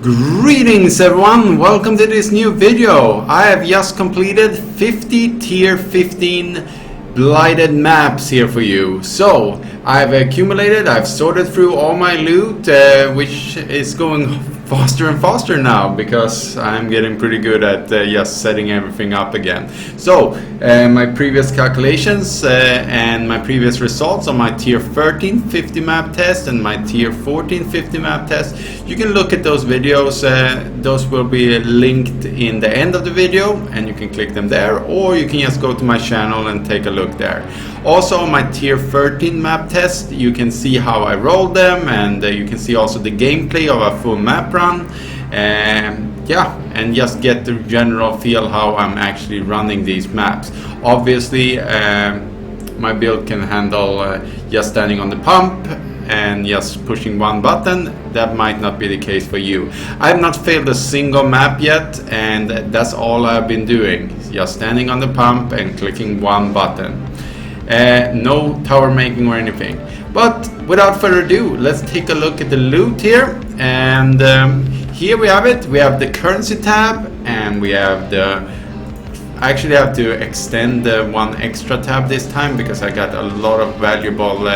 Greetings everyone, welcome to this new video. I have just completed 50 tier 15 blighted maps here for you. So I've I've sorted through all my loot, which is going faster and faster now because I'm getting pretty good at just setting everything up again. So my previous calculations and my previous results on my tier 13 50 map test and my tier 14 50 map test, you can look at those videos. Those will be linked in the end of the video and you can click them there, or you can just go to my channel and take a look there. Also on my tier 13 map test, you can see how I rolled them, and you can see also the gameplay of a full map run, and just get the general feel how I'm actually running these maps. Obviously my build can handle just standing on the pump and just pushing one button. That might not be the case for you. I have not failed a single map yet, and that's all I've been doing, just standing on the pump and clicking one button. No tower making or anything. But without further ado, let's take a look at the loot here. And here we have it. We have the currency tab, and we have the... I actually have to extend the one extra tab this time because I got a lot of valuable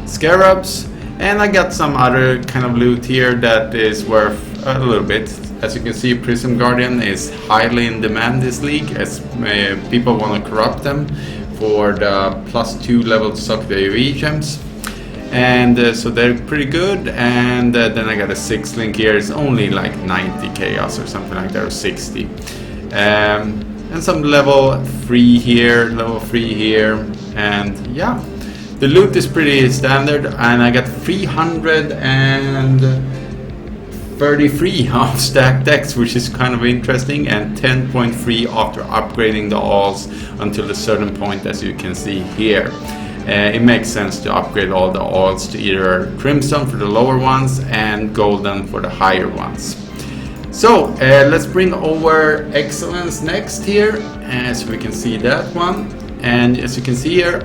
scarabs, and I got some other kind of loot here that is worth a little bit. As you can see, Prism Guardian is highly in demand this league, as people want to corrupt them for the +2 level suck the AoE gems, and so they're pretty good. And then I got a 6 link here. It's only like 90 chaos or something like that, or 60, and some level 3 here, and yeah, the loot is pretty standard. And I got 333 of stacked decks, which is kind of interesting, and 10.3 after upgrading the alls until a certain point, as you can see here. It makes sense to upgrade all the alls to either crimson for the lower ones and golden for the higher ones. So let's bring over excellence next here, as we can see that one. And as you can see here,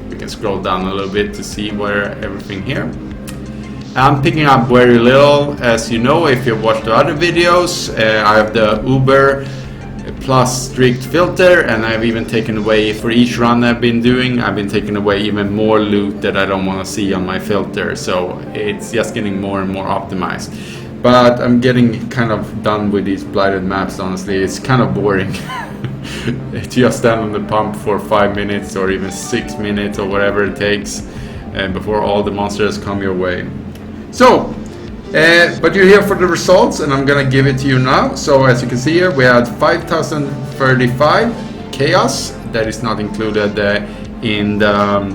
we can scroll down a little bit to see where everything here. I'm picking up very little, as you know if you've watched the other videos. I have the Uber plus strict filter, and I've even taken away, for each run I've been doing, I've been taking away even more loot that I don't want to see on my filter. So it's just getting more and more optimized. But I'm getting kind of done with these blighted maps, honestly. It's kind of boring to just stand on the pump for 5 minutes or even 6 minutes or whatever it takes before all the monsters come your way. So, but you're here for the results, and I'm gonna give it to you now. So as you can see here, we had 5035 chaos. That is not included in the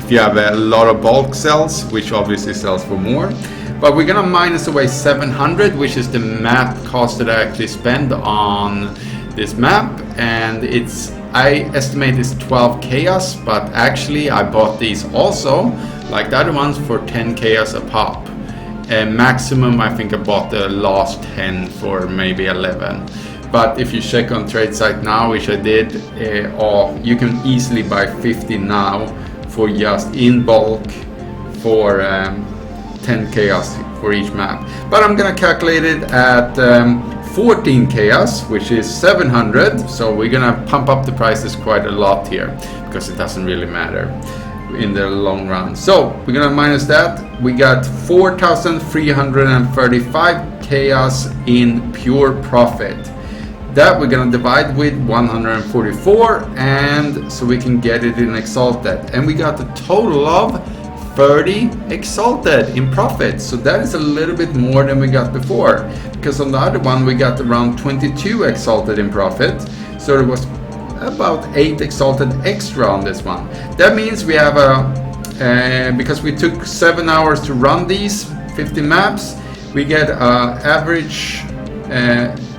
if you have a lot of bulk cells, which obviously sells for more. But we're gonna minus away 700, which is the map cost that I actually spend on this map, and I estimate it's 12 chaos, but actually I bought these also, like the other ones, for 10 chaos a pop. And maximum, I think I bought the last 10 for maybe 11. But if you check on trade site now, which I did, you can easily buy 50 now for just in bulk for 10 chaos for each map. But I'm gonna calculate it at 14 chaos, which is 700. So we're gonna pump up the prices quite a lot here because it doesn't really matter in the long run. So we're gonna minus that. We got 4,335 chaos in pure profit. That we're gonna divide with 144, and so we can get it in exalted, and we got a total of 30 exalted in profit. So that is a little bit more than we got before, because on the other one we got around 22 exalted in profit. So it was about 8 exalted extra on this one. That means we have because we took 7 hours to run these 50 maps, we get average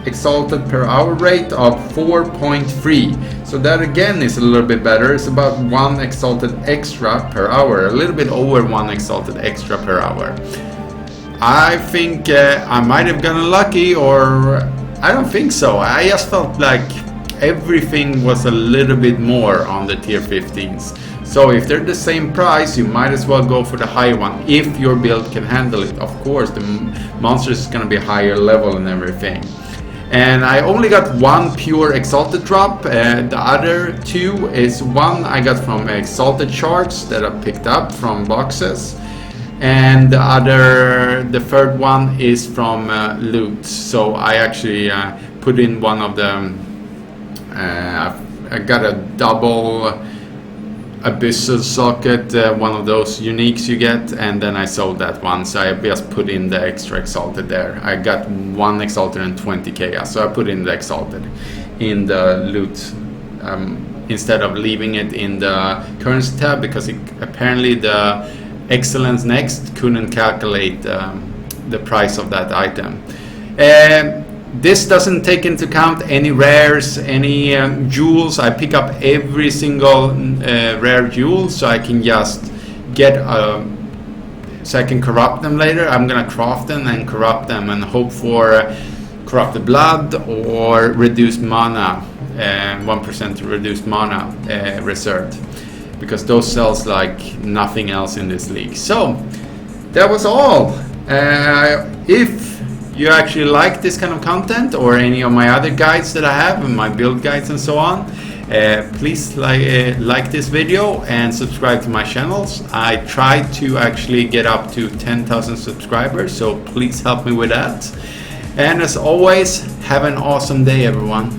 exalted per hour rate of 4.3. So that again is a little bit better. It's about 1 exalted extra per hour, a little bit over 1 exalted extra per hour. I think I might have gotten lucky, or I don't think so. I just felt like everything was a little bit more on the tier 15s. So if they're the same price, you might as well go for the higher one if your build can handle it. Of course, the monsters is going to be higher level and everything. And I only got one pure Exalted drop, and the other two is one I got from Exalted shards that I picked up from boxes, and the third one is from loot. So I actually put in one of them. I got a double Abyssal socket, one of those uniques you get, and then I sold that one, so I just put in the extra Exalted there. I got one Exalted and 20 chaos, so I put in the Exalted in the loot instead of leaving it in the currency tab, because apparently the Excellence Next couldn't calculate the price of that item. This doesn't take into account any rares, any jewels. I pick up every single rare jewel, so I can just get so I can corrupt them later. I'm gonna craft them and corrupt them and hope for corrupted blood or reduced mana, 1% reduced mana reserved, because those sells like nothing else in this league. So that was all. If you actually like this kind of content or any of my other guides that I have, and my build guides and so on, please like this video and subscribe to my channels. I try to actually get up to 10,000 subscribers, so please help me with that. And as always, have an awesome day, everyone.